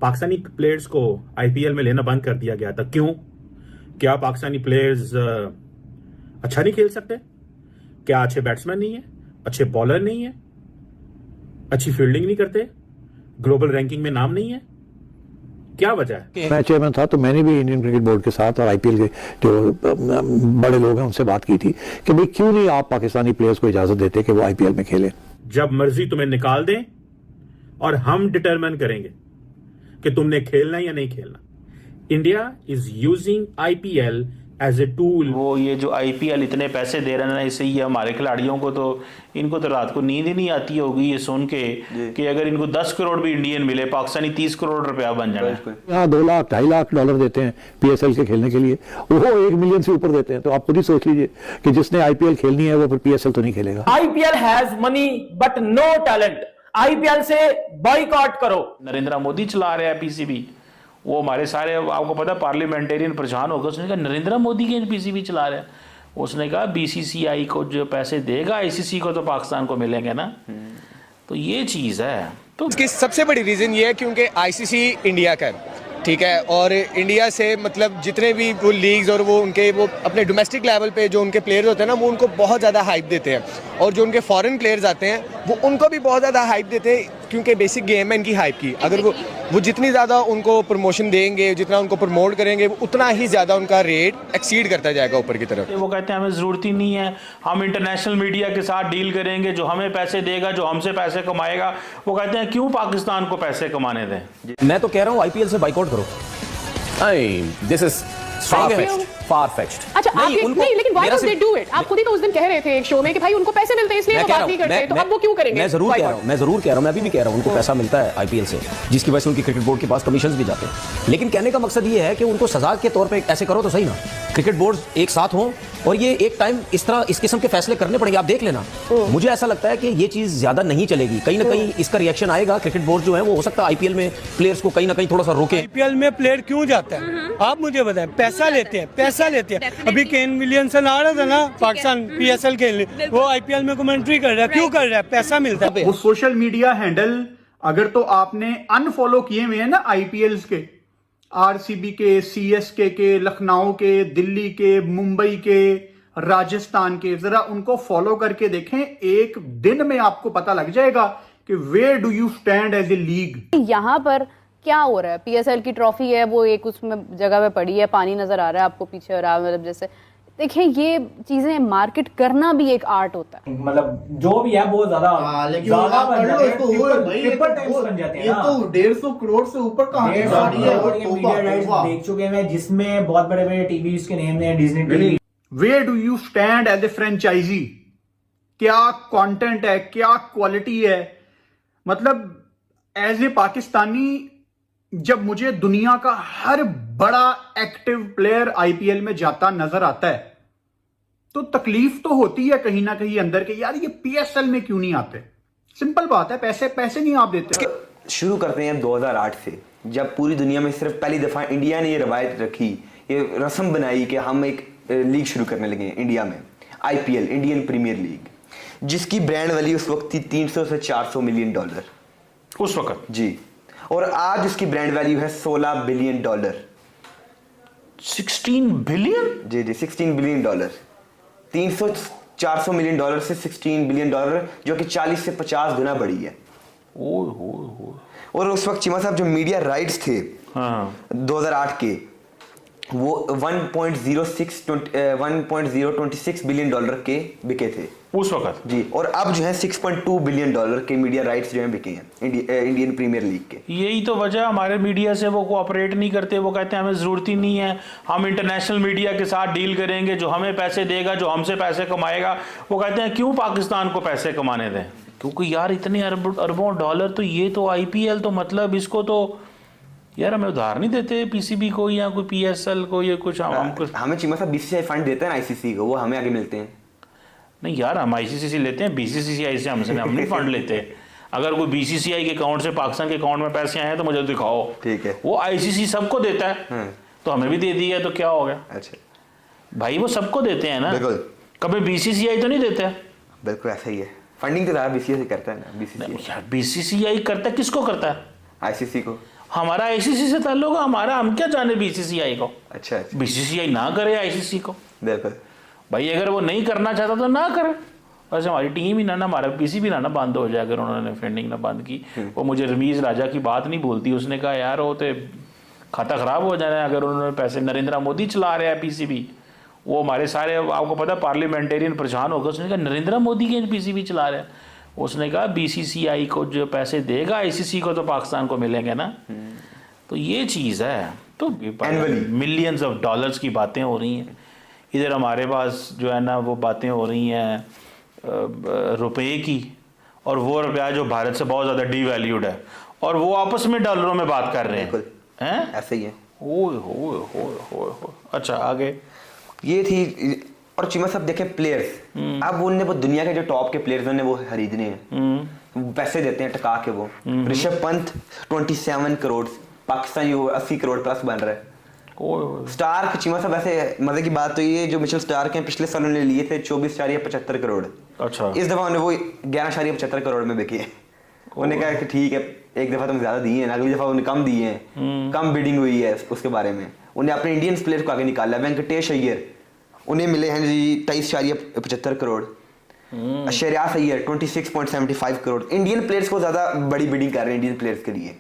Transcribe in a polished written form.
Pakistani players को IPL में लेना बंद कर दिया गया था, क्यों? क्या पाकिस्तानी प्लेयर्स अच्छा नहीं खेल सकते? क्या अच्छे बैट्समैन नहीं है, अच्छे बॉलर नहीं है, अच्छी फील्डिंग नहीं करते, ग्लोबल रैंकिंग में नाम नहीं है? क्या वजह है? मैं चेयरमैन था तो मैंने भी इंडियन क्रिकेट बोर्ड के साथ और आईपीएल के जो बड़े लोग हैं उनसे बात की थी कि भाई क्यों नहीं आप पाकिस्तानी प्लेयर्स को इजाजत देते कि वो आईपीएल में खेलें। जब मर्जी तुम्हें निकाल दें और हम डिटरमाइन करेंगे कि तुमने खेलना या नहीं खेलना। India is using IPL as a tool. वो ये जो आईपीएल इतने पैसे दे रहे हैं ना, इससे ये हमारे खिलाड़ियों को तो इनको तो रात को नींद ही नहीं आती होगी ये सुन के कि अगर इनको 10 करोड़ भी इंडियन मिले, पाकिस्तानी 30 करोड़ रुपया बन जाना। यहाँ 2 लाख 2.5 लाख डॉलर देते हैं पीएसएल के खेलने के लिए, वो 1 मिलियन से ऊपर देते हैं। तो आप खुद ही सोच लीजिए कि जिसने आईपीएल खेलनी है वो फिर पीएसएल तो नहीं खेलेगा। IPL has money but no talent. IPL से बॉयकॉट करो। नरेंद्र मोदी चला रहा है पीसीबी, वो हमारे सारे आपको पता पार्लियामेंटेरियन परेशान होगा। उसने कहा नरेंद्र मोदी के पीसीबी चला रहा है। उसने कहा बीसीसीआई को जो पैसे देगा आईसीसी को तो पाकिस्तान को मिलेंगे ना। तो ये चीज़ है। तो इसकी सबसे बड़ी रीज़न ये है क्योंकि आईसीसी इंडिया का है, ठीक है, और इंडिया से मतलब जितने भी वो लीग्स और वो उनके वो अपने डोमेस्टिक लेवल पे जो उनके प्लेयर्स होते हैं ना, वो उनको बहुत ज़्यादा हाइप देते हैं, और जो उनके फॉरेन प्लेयर्स आते हैं वो उनको भी बहुत ज़्यादा हाइप देते हैं क्योंकि बेसिक गेम है इनकी हाइप की। अगर वो जितनी ज़्यादा उनको प्रमोशन देंगे, जितना उनको प्रमोट करेंगे, उतना ही ज़्यादा उनका रेट एक्सीड करता जाएगा ऊपर की तरफ। वो कहते हैं हमें ज़रूरत ही नहीं है, हम इंटरनेशनल मीडिया के साथ डील करेंगे, जो हमें पैसे देगा, जो हमसे पैसे कमाएगा। वो कहते हैं क्यों पाकिस्तान को पैसे कमाने दें। मैं तो कह रहा हूँ आईपीएल से बाइकआउट करो। This is far-fetched। अच्छा आप नहीं, लेकिन why don't they do it? आप खुद ही तो उस दिन कह रहे थे एक शो में कि भाई उनको पैसे मिलते हैं इसलिए वो बात नहीं करते, तो अब वो क्यों करेंगे? मैं जरूर कह रहा हूँ, मैं अभी भी कह रहा हूँ उनको पैसा मिलता है आईपीएल से, जिसकी वजह से उनकी क्रिकेट बोर्ड के पास कमीशंस भी जाते हैं। लेकिन कहने का मकसद ये है कि उनको सजा के तौर पे ऐसे करो तो सही ना। क्रिकेट बोर्ड एक साथ हों और ये एक टाइम इस तरह इस किस्म के फैसले करने पड़ेंगे। आप देख लेना, मुझे ऐसा लगता है कि ये चीज ज्यादा नहीं चलेगी। कहीं ना कहीं इसका रिएक्शन आएगा। क्रिकेट बोर्ड जो है वो हो सकता है आईपीएल में प्लेयर्स को कहीं ना कहीं थोड़ा सा रोके। आईपीएल में प्लेयर क्यों जाता है आप मुझे बताएं? पैसा लेते हैं। अभी केन विलियमसन आ रहा था ना पाकिस्तान पीएसएल खेलने, वो आईपीएल में कमेंट्री कर रहा है। क्यों कर रहा है? पैसा मिलता है। वो सोशल मीडिया हैंडल अगर तो आपने अनफॉलो किए हुए हैं ना आईपीएल के, आरसीबी के, सीएसके के, लखनऊ के, दिल्ली के, मुंबई के, राजस्थान के, जरा उनको फॉलो करके देखें। एक दिन में आपको पता लग जाएगा कि where do you stand as a league. यहाँ पर क्या हो रहा है? पीएसएल की ट्रॉफी है, वो एक उसमें जगह पे पड़ी है, पानी नजर आ रहा है आपको पीछे, और मतलब जैसे देखें ये चीजें मार्केट करना भी एक आर्ट होता है। मतलब जो भी है बहुत ज्यादा ज्यादा बन जाते हैं, ट्रिपल टाइम्स बन जाते हैं। ये तो 150 करोड़ से ऊपर कहां जा रही है। मीडिया राइट्स देख चुके हैं जिसमें बहुत बड़े बड़े टीवी के नेम हैं, Disney TV. Where do you stand as a franchise? क्या कंटेंट है, क्या क्वालिटी है? मतलब एज ए पाकिस्तानी जब मुझे दुनिया का हर बड़ा एक्टिव प्लेयर आईपीएल में जाता नजर आता है तो तकलीफ तो होती है कहीं ना कहीं अंदर के, यार ये पीएसएल में क्यों नहीं आते? सिंपल बात है, पैसे नहीं आप देते। शुरू करते हैं 2008 से, जब पूरी दुनिया में सिर्फ पहली दफा इंडिया ने ये रवायत रखी, ये रस्म बनाई कि हम एक लीग शुरू करने लगे इंडिया में, आईपीएल, इंडियन प्रीमियर लीग, जिसकी ब्रांड वैल्यू उस वक्त थी 300 से 400 मिलियन डॉलर उस वक्त जी, और आज उसकी ब्रांड वैल्यू है 16 बिलियन डॉलर। 16 बिलियन? जी 16 बिलियन डॉलर। 300-400 मिलियन डॉलर से 16 बिलियन डॉलर, जो कि 40 से 50 गुना बढ़ी है। और उस वक्त चीमा साहब जो मीडिया राइट्स थे 2008 के, वो 1.026 बिलियन डॉलर के बिके थे उस वक्त जी, और अब जो है 6.2 बिलियन डॉलर के मीडिया राइट्स जो है बिके हैं इंडियन प्रीमियर लीग के। यही तो वजह हमारे मीडिया से वो कोऑपरेट नहीं करते। वो कहते हैं हमें ज़रूरत ही नहीं है, हम इंटरनेशनल मीडिया के साथ डील करेंगे, जो हमें पैसे देगा, जो हमसे पैसे कमाएगा। वो कहते हैं क्यों पाकिस्तान को पैसे कमाने दें? क्योंकि यार इतने अरबों डॉलर, तो ये तो आईपीएल तो मतलब इसको तो यार हमें उधार नहीं देते पीसीबी को या कोई पीएसएल को, ये कुछ हमें चीमा साहब बीसीसीआई फंड देते हैं आईसीसी को, वो हमें आगे मिलते हैं। नहीं यार, हम आईसीसी से लेते हैं, बीसीसीआई से हम नहीं फंड लेते। अगर कोई बीसीसीआई के अकाउंट से पाकिस्तान के अकाउंट में पैसे आए हैं तो मुझे दिखाओ। ठीक है, वो आईसीसी सबको देता है तो हमें भी दे दिया है, तो क्या हो गया? अच्छा भाई वो सबको देते हैं ना, बिल्कुल। कभी बीसीसीआई तो नहीं देते? बिल्कुल ऐसा ही है, फंडिंग तो बीसीसीआई करता है ना। बीसीसीआई करता है, किसको करता है? आईसीसी को। हमारा आईसीसी से ताल्लुक है, हमारा, हम क्या जाने बीसीसीआई को। अच्छा बीसीसीआई ना करे आईसीसी को, बिल्कुल भाई अगर वो नहीं करना चाहता तो ना करे। वैसे हमारी टीम ही ना हमारा पीसी भी ना बंद हो जाए अगर उन्होंने फंडिंग ना बंद की। वो मुझे रमीज राजा की बात नहीं बोलती, उसने कहा यार वो तो खाता खराब हो जाना है अगर उन्होंने पैसे। नरेंद्र मोदी चला रहे हैं पीसीबी, वो हमारे सारे आपको पता पार्लियामेंटेरियन परेशान होकर उसने कहा नरेंद्र मोदी के पीसीबी चला रहे हैं। उसने कहा बीसीसीआई को जो पैसे देगा आईसीसी को तो पाकिस्तान को मिलेंगे ना। तो ये चीज़ है, तो मिलियंस ऑफ डॉलर्स की बातें हो रही हैं। इधर हमारे पास जो है ना वो बातें हो रही हैं रुपए की, और वो रुपया जो भारत से बहुत ज़्यादा डीवैल्यूड है, और वो आपस में डॉलरों में बात कर रहे हैं। ऐसे ही है। हो अच्छा आगे ये थी। और चीमा साहब देखे प्लेयर्स, अब उनने वो दुनिया के जो टॉप के प्लेयर्स उन्हें वो खरीदने हैं, पैसे देते हैं टका के। वो ऋषभ पंत 27 करोड़, पाकिस्तानी 80 करोड़ प्लस बन रहा है। स्टार्क चीमा साहब, ऐसे मजे की बात तो ये जो मिचेल स्टार्क हैं पिछले साल उन्होंने लिए थे 24.75 करोड़। अच्छा, इस दफा उन्हें वो 11.75 करोड़ में बिके। उन्होंने कहा कि ठीक है एक दफा तुम ज्यादा दिए हैं, अगली दफा उन्हें कम दिए हैं, कम बिडिंग हुई है उसके बारे में। उन्हें अपने इंडियन प्लेयर को आगे निकाला। वेंकटेश अय्यर उन्हें मिले हैं जी 23.75 करोड़। श्रेयस अय्यर 26.75 करोड़। इंडियन प्लेयर्स को ज्यादा बड़ी बिडिंग कर रहे हैं इंडियन प्लेयर्स के लिए।